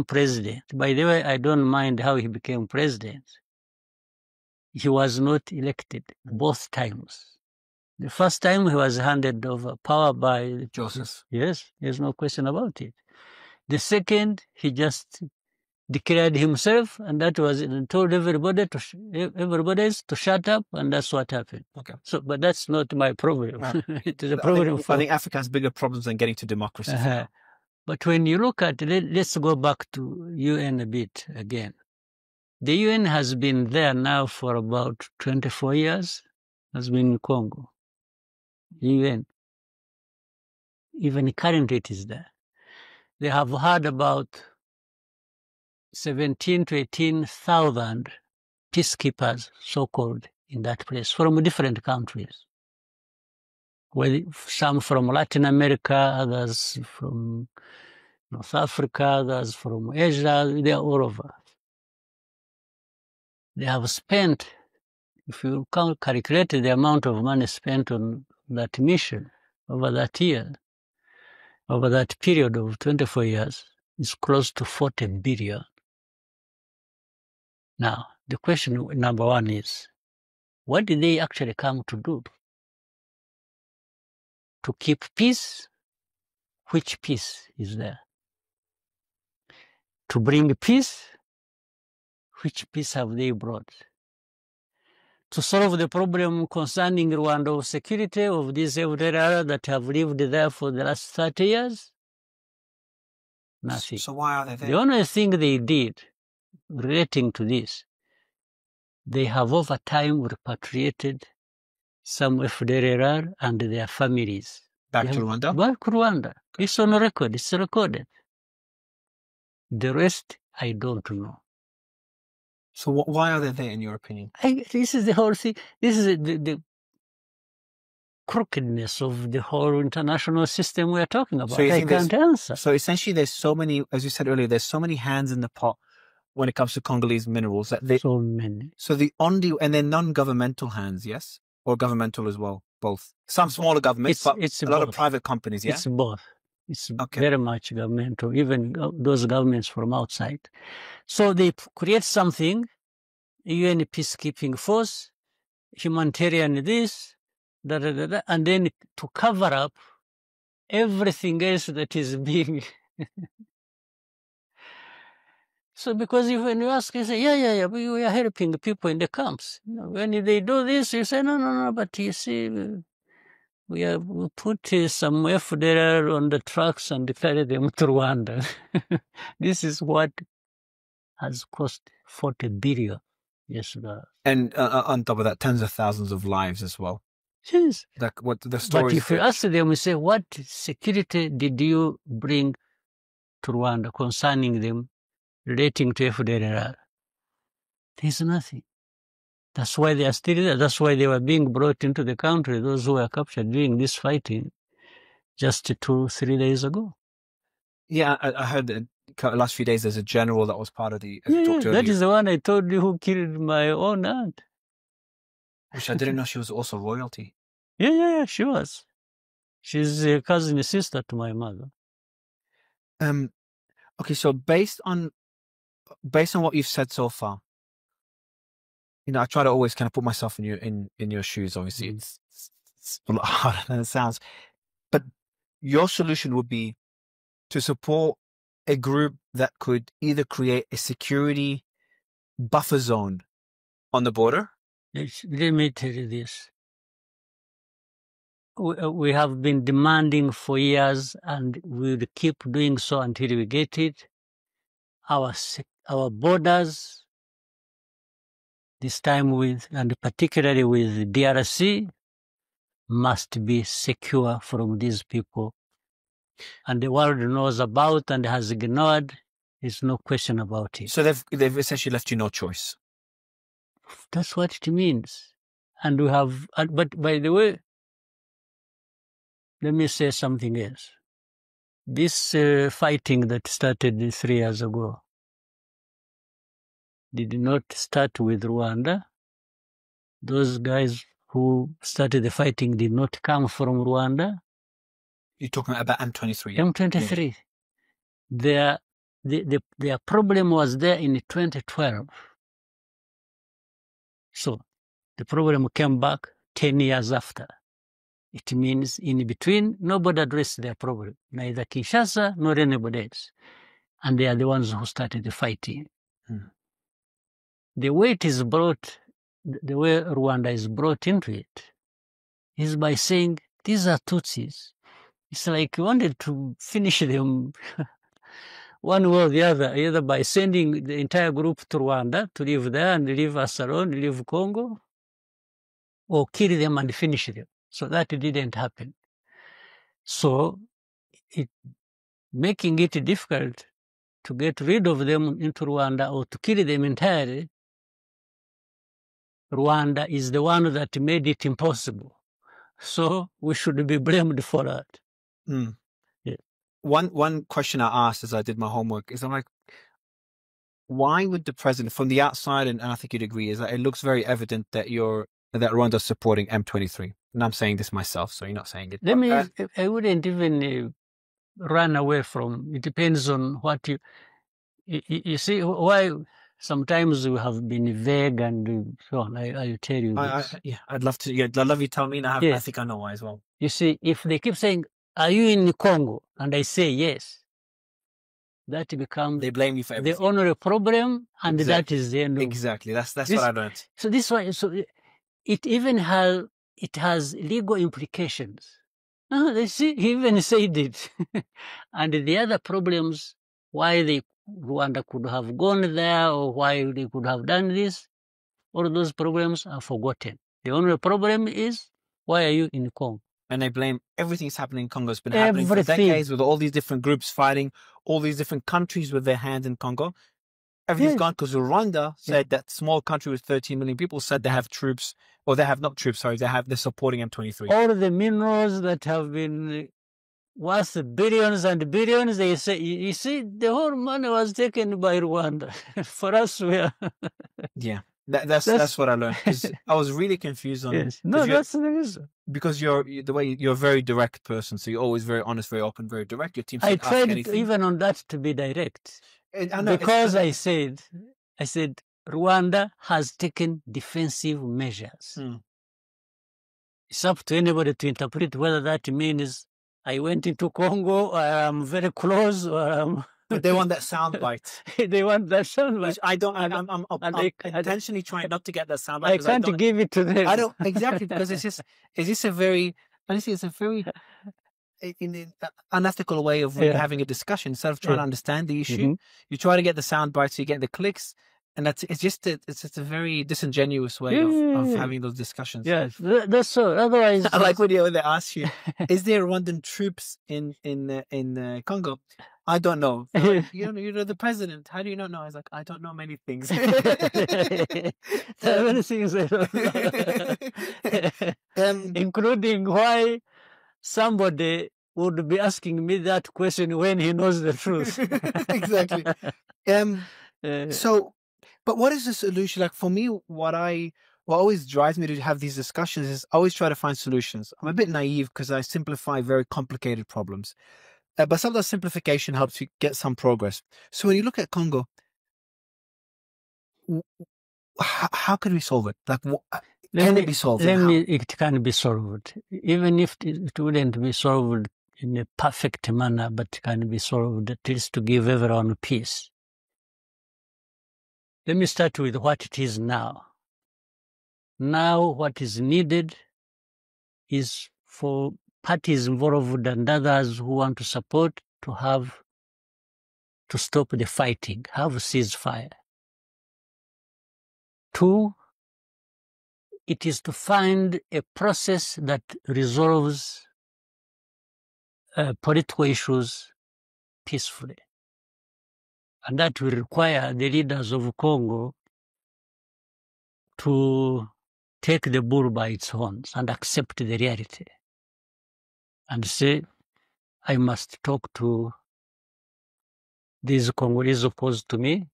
president. By the way, I don't mind how he became president. He was not elected both times. The first time he was handed over power by Joseph. Yes, there's no question about it. The second, he just declared himself, and that was it, and told everybody to shut up, and that's what happened. Okay. So, but that's not my problem. It is a problem I think Africa has bigger problems than getting to democracy. But when you look at, let's go back to UN a bit again. The UN has been there now for about 24 years, has been in Congo. UN. Even currently it is there. They have had about 17 to 18,000 peacekeepers, so-called, in that place from different countries. Some from Latin America, others from North Africa, others from Asia, they're all over. they have spent, if you calculate the amount of money spent on that mission over that year, over that period of 24 years, is close to 40 billion. Now, the question number one is, what did they actually come to do? To keep peace? Which peace is there? To bring peace? Which peace have they brought? To solve the problem concerning Rwanda of security of these FDLR that have lived there for the last 30 years? Nothing. So why are they there? The only thing they did relating to this, they have over time repatriated some FDLR and their families. Back to Rwanda? Back to Rwanda. It's on record. It's recorded. The rest, I don't know. So why are they there, in your opinion? This is the whole thing. This is the crookedness of the whole international system we are talking about. So you I think can't answer. So essentially, there's so many, as you said earlier, there's so many hands in the pot when it comes to Congolese minerals that they. So many. So the only, and they're non-governmental hands, yes, or governmental as well, both. Some smaller governments, but it's a lot of private companies, yeah. It's both. It's very much governmental, even those governments from outside. So they create something, UN peacekeeping force, humanitarian this, and then to cover up everything else that is being. So because when you ask, you say, yeah, we are helping the people in the camps. You know, when they do this, you say, no, but you see, we put some FDR on the trucks and carry them to Rwanda. This is what has cost 40 billion. Yes, and on top of that, tens of thousands of lives as well. Yes. Like what the story. But if you ask them, we say, what security did you bring to Rwanda concerning them relating to FDLR? There's nothing. That's why they are still there. That's why they were being brought into the country, those who were captured during this fighting just 2-3 days ago. Yeah, I heard that the last few days there's a general that was part of the. That is the one I told you who killed my own aunt. Which I didn't know she was also royalty. Yeah, she was. She's a cousin sister to my mother. Okay, so based on what you've said so far, you know, I try to always kind of put myself in your shoes. Obviously, it's a lot harder than it sounds, but your solution would be to support a group that could either create a security buffer zone on the border. Let me tell you this. We have been demanding for years, and we'll keep doing so until we get it. Our borders, this time and particularly with DRC, must be secure from these people. And the world knows about and has ignored. There's no question about it. So they've essentially left you no choice. That's what it means. And we have, but by the way, let me say something else. This fighting that started 3 years ago did not start with Rwanda. Those guys who started the fighting did not come from Rwanda. You're talking about M23. M23. Yeah. Their problem was there in 2012. So the problem came back 10 years after. It means in between, nobody addressed their problem, neither Kinshasa nor anybody else. And they are the ones who started the fighting. The way it is brought, the way Rwanda is brought into it, is by saying, these are Tutsis. It's like you wanted to finish them one way or the other, either by sending the entire group to Rwanda to live there and leave us alone, leave Congo, or kill them and finish them. So that didn't happen. So making it difficult to get rid of them into Rwanda or to kill them entirely, Rwanda is the one that made it impossible. So we should be blamed for that. Yeah. One question I asked as I did my homework is, I'm like, why would the president, from the outside, and I think you'd agree, is that it looks very evident that Rwanda's supporting M23. And I'm saying this myself, so you're not saying it. I wouldn't even run away from. It depends on what you see. Why sometimes we have been vague and so on. I'll tell you this. I'd love to. Yeah, I'd love you to tell me. And I think I know why as well. You see, if they keep saying, "Are you in Congo?" and I say yes, that becomes they blame you for everything. The only problem, and that is the end. Exactly. That's what I learned. So this one, so it even has legal implications. They see, he even said it. And the other problems, why Rwanda could have gone there or why they could have done this, all those problems are forgotten. The only problem is, why are you in Congo? And they blame everything that's happening in Congo. It's been happening for decades with all these different groups fighting, all these different countries with their hands in Congo. Everything's gone because Rwanda said that small country with 13 million people said they have troops, or they have not troops, sorry, they're supporting M23. All the minerals that have been worth billions and billions, they say, you see, the whole money was taken by Rwanda. For us, we are... Yeah, that's what I learned. Because I was really confused on... Yes. No, that's the reason. Because you're a very direct person, so you're always very honest, very open, very direct. Your team I tried even on that to be direct. Because I said, Rwanda has taken defensive measures. It's up to anybody to interpret whether that means I went into Congo, or I'm very close, or I'm... But they want that soundbite. They want that soundbite. Which I don't. I'm intentionally trying not to get that soundbite. I can't give it to them. I don't exactly, because it's just a very, honestly, it's a very unethical way of having a discussion. Instead of trying to understand the issue, you try to get the soundbites, so you get the clicks. And it's just a very disingenuous way of having those discussions. Yes, that's so. Otherwise, I like when they ask you, "Is there Rwandan troops in Congo?" I don't know. Like, you're the president. How do you not know? I was like, I don't know many things. There are many things I don't know, including why somebody would be asking me that question when he knows the truth. Exactly. So. But what is the solution? Like, for me, what always drives me to have these discussions is I always try to find solutions. I'm a bit naive because I simplify very complicated problems. But sometimes simplification helps you get some progress. So when you look at Congo, how can we solve it? Like, can it be solved? It can be solved. Even if it wouldn't be solved in a perfect manner, but it can be solved at least to give everyone peace. Let me start with what it is now. Now, what is needed is for parties involved and others who want to support to stop the fighting, have a ceasefire. 2, it is to find a process that resolves political issues peacefully. And that will require the leaders of Congo to take the bull by its horns and accept the reality and say, I must talk to these Congolese opposed to me.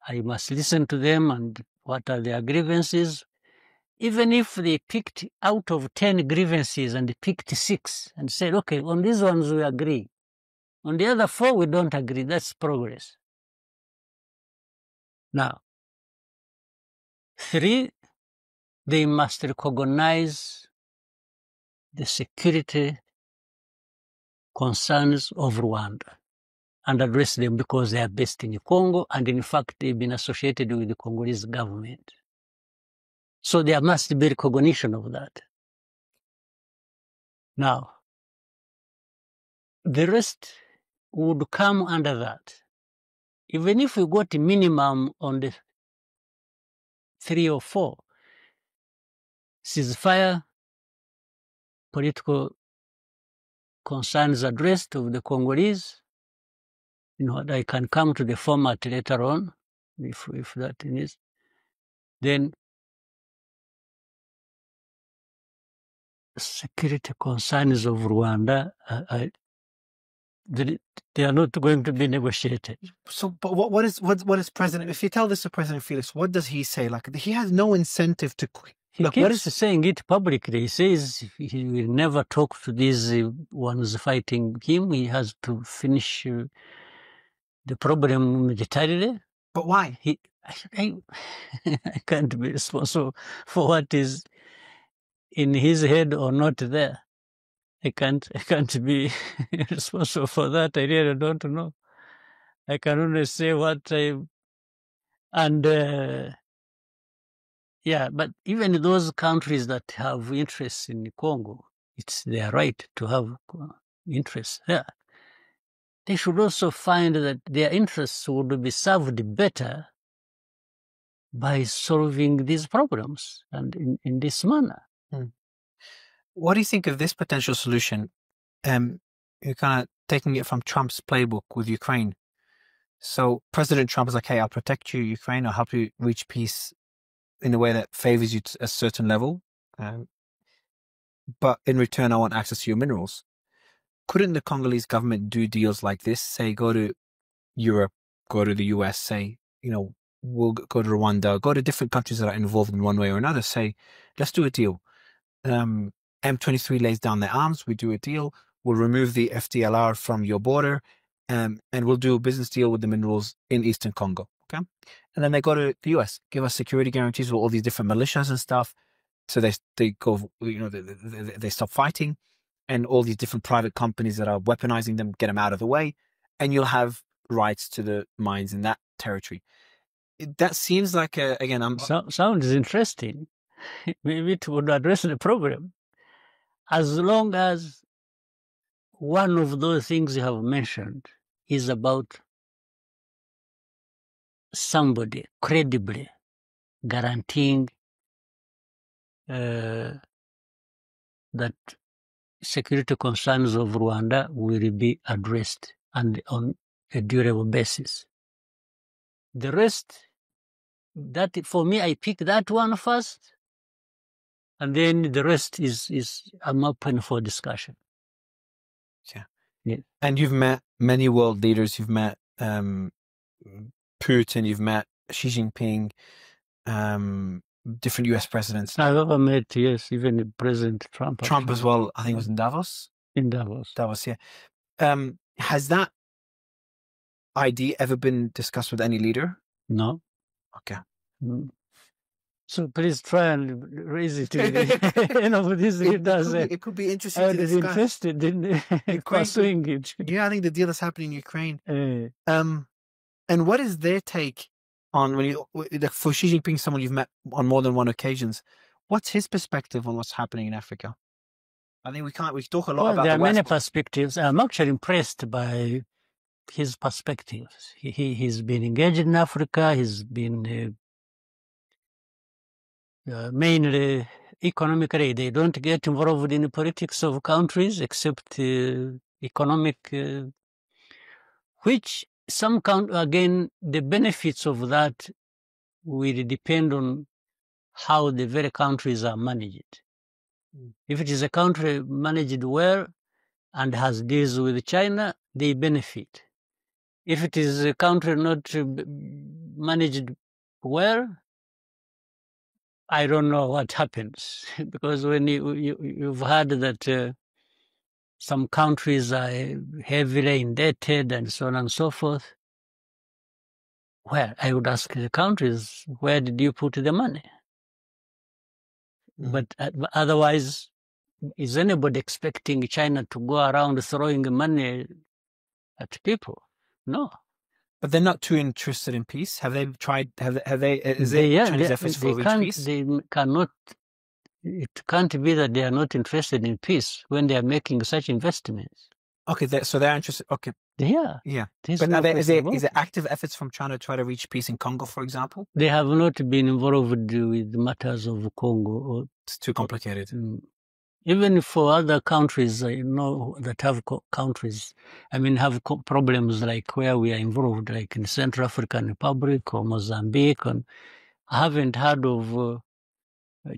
I must listen to them and what are their grievances. Even if they picked out of 10 grievances and they picked 6 and said, okay, on these ones we agree. On the other 4, we don't agree. That's progress. Now, 3, they must recognize the security concerns of Rwanda and address them because they are based in Congo, and in fact, they've been associated with the Congolese government. So there must be recognition of that. Now, the rest would come under that. Even if we got a minimum on the 3 or 4, ceasefire, political concerns addressed of the Congolese, I can come to the format later on, if that is. Then security concerns of Rwanda, they are not going to be negotiated. So, but what is President? If you tell this to President Felix, what does he say? Like, he has no incentive to. He keeps saying it publicly. He says he will never talk to these ones fighting him. He has to finish the problem militarily. But why? I can't be responsible for what is in his head or not there. I can't be responsible for that. I really don't know. I can only say what yeah, but even those countries that have interests in Congo, it's their right to have interests there. They should also find that their interests would be served better by solving these problems and in this manner. What do you think of this potential solution? You're kind of taking it from Trump's playbook with Ukraine. So President Trump is like, hey, I'll protect you, Ukraine. I'll help you reach peace in a way that favors you to a certain level. But in return, I want access to your minerals. Couldn't the Congolese government do deals like this? Say, go to Europe, go to the US, say, we'll go to Rwanda, go to different countries that are involved in one way or another, say, let's do a deal. M23 lays down their arms, we do a deal, we'll remove the FDLR from your border, and we'll do a business deal with the minerals in Eastern Congo, okay? And then they go to the US, give us security guarantees with all these different militias and stuff, so they go, they stop fighting, and all these different private companies that are weaponizing them, get them out of the way, and you'll have rights to the mines in that territory. That seems like, sounds interesting. Maybe it would address the problem. As long as one of those things you have mentioned is about somebody credibly guaranteeing that security concerns of Rwanda will be addressed and on a durable basis. The rest, that for me, I pick that one first, and then the rest is I'm open for discussion. Yeah. And you've met many world leaders. You've met Putin. You've met Xi Jinping. Different U.S. presidents. I've ever met, yes, even President Trump. Trump as well. I think it was in Davos. In Davos. Davos, yeah. Has that idea ever been discussed with any leader? No. Okay. So please try and raise it. These leaders. It could be interesting to discuss. Interested in pursuing it. Yeah, I think the deal that's happening in Ukraine. And what is their take on for Xi Jinping, someone you've met on more than one occasions? What's his perspective on what's happening in Africa? I think we talk a lot about. There are many perspectives. I'm actually impressed by his perspectives. He's been engaged in Africa. He's been mainly economically. They don't get involved in the politics of countries except economic, which again, the benefits of that will depend on how the very countries are managed. If it is a country managed well and has deals with China, they benefit. If it is a country not managed well, I don't know what happens. Because when you've heard that some countries are heavily indebted and so on and so forth, well, I would ask the countries, where did you put the money? But otherwise, is anybody expecting China to go around throwing money at people? No. But they're not too interested in peace. Have they tried? Have they? Is there Chinese efforts for peace? They cannot. It can't be that they are not interested in peace when they are making such investments. Okay, so they're interested. Okay. Yeah. But is there active efforts from China to try to reach peace in Congo, for example? They have not been involved with matters of Congo. It's too complicated. Even for other countries, that have countries, have problems like where we are involved, like in Central African Republic or Mozambique. And I haven't heard of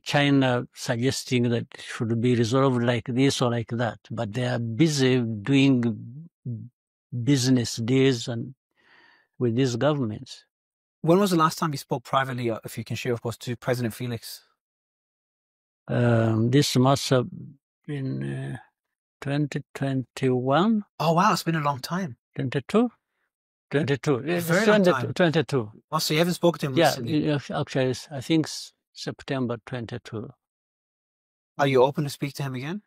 China suggesting that it should be resolved like this or like that. But they are busy doing business deals and with these governments. When was the last time you spoke privately, if you can share, of course, to President Felix? This must have been 2021. Oh, wow. It's been a long time. 22? 22. A very long time. 22. Oh, so you haven't spoken to him recently? Yeah, actually, I think September 22. Are you open to speak to him again?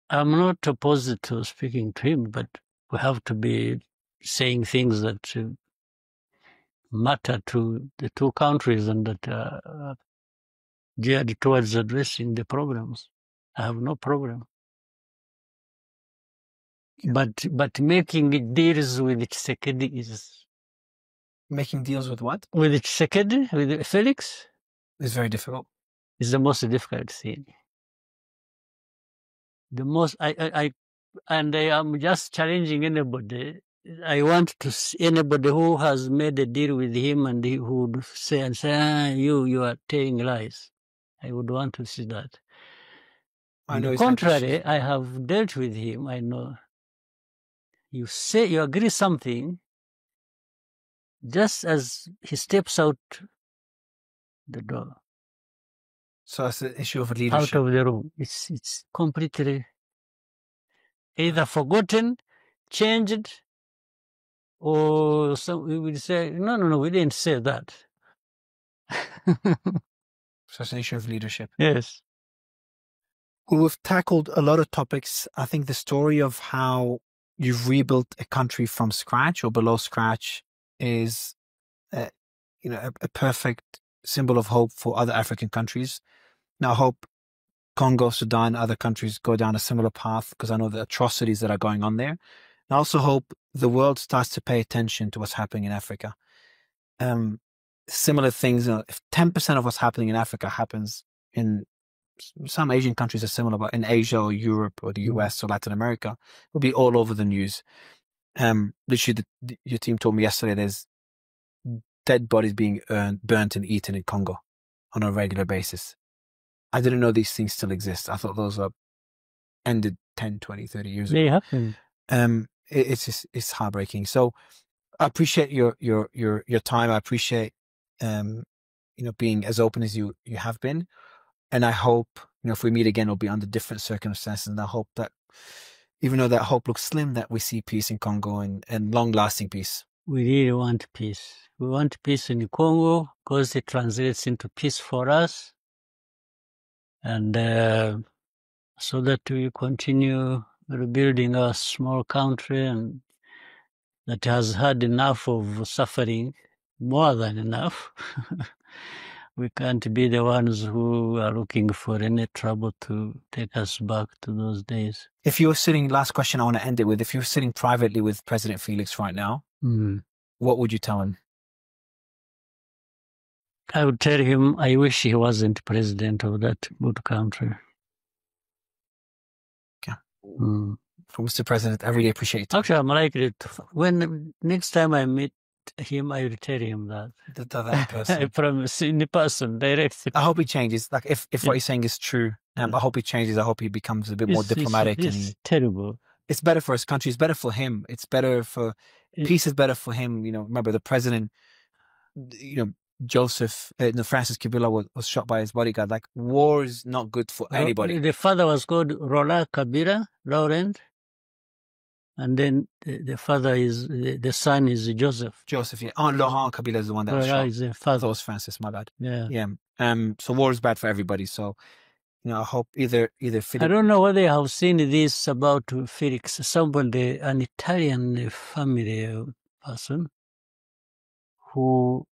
I'm not opposed to speaking to him, but we have to be saying things that matter to the two countries and that are geared towards addressing the problems. I have no problem. But making deals with Tshisekedi is... Making deals with what? With Tshisekedi, with Felix? It's very difficult. It's the most difficult thing. The most... I am just challenging anybody. I want to see anybody who has made a deal with him and who would say, you are telling lies. I would want to see that. On the contrary, I have dealt with him. I know. You say you agree something, just as he steps out the door. So it's an issue of leadership. Out of the room. It's completely either forgotten, changed, or some we will say, no, we didn't say that. So it's an issue of leadership. Yes. Well, we've tackled a lot of topics. I think the story of how you've rebuilt a country from scratch or below scratch is, a perfect symbol of hope for other African countries. Now, I hope Congo, Sudan, other countries go down a similar path, because I know the atrocities that are going on there. I also hope the world starts to pay attention to what's happening in Africa. Similar things, if 10% of what's happening in Africa happens in some Asian countries are similar, but in Asia or Europe or the US or Latin America, it will be all over the news. Literally, your team told me yesterday there's dead bodies being burnt and eaten in Congo on a regular basis. I didn't know these things still exist. I thought those are ended 10, 20, 30 years ago. They happen. It's heartbreaking. So I appreciate your time. I appreciate being as open as you have been. And I hope, if we meet again, it'll be under different circumstances. And I hope that, even though that hope looks slim, that we see peace in Congo and long-lasting peace. We really want peace. We want peace in Congo because it translates into peace for us. And so that we continue rebuilding our small country and that has had enough of suffering, more than enough. We can't be the ones who are looking for any trouble to take us back to those days. If you were sitting, last question I want to end it with, if you were sitting privately with President Felix right now, what would you tell him? I would tell him I wish he wasn't president of that good country. Okay. For Mr. President, I really appreciate it. Actually, I'm likely to, when next time I meet him, I will tell him that. That person. I promise, in person, directly. I hope he changes. Like, if what he's saying is true, I hope he changes. I hope he becomes a bit more diplomatic. It's terrible. It's better for his country. It's better for him. It's better for, peace is better for him. Remember the president, Francis Kabila was shot by his bodyguard. Like, war is not good for anybody. The father was called Laurent Kabila, Laurent. And then the son is Joseph. Joseph, yeah. Laurent Kabila is the one that was shot. Is the father. I thought it was Francis, my bad. Yeah. So war is bad for everybody. So, I hope either Felix. I don't know whether you have seen this about Felix. Somebody, an Italian family person, who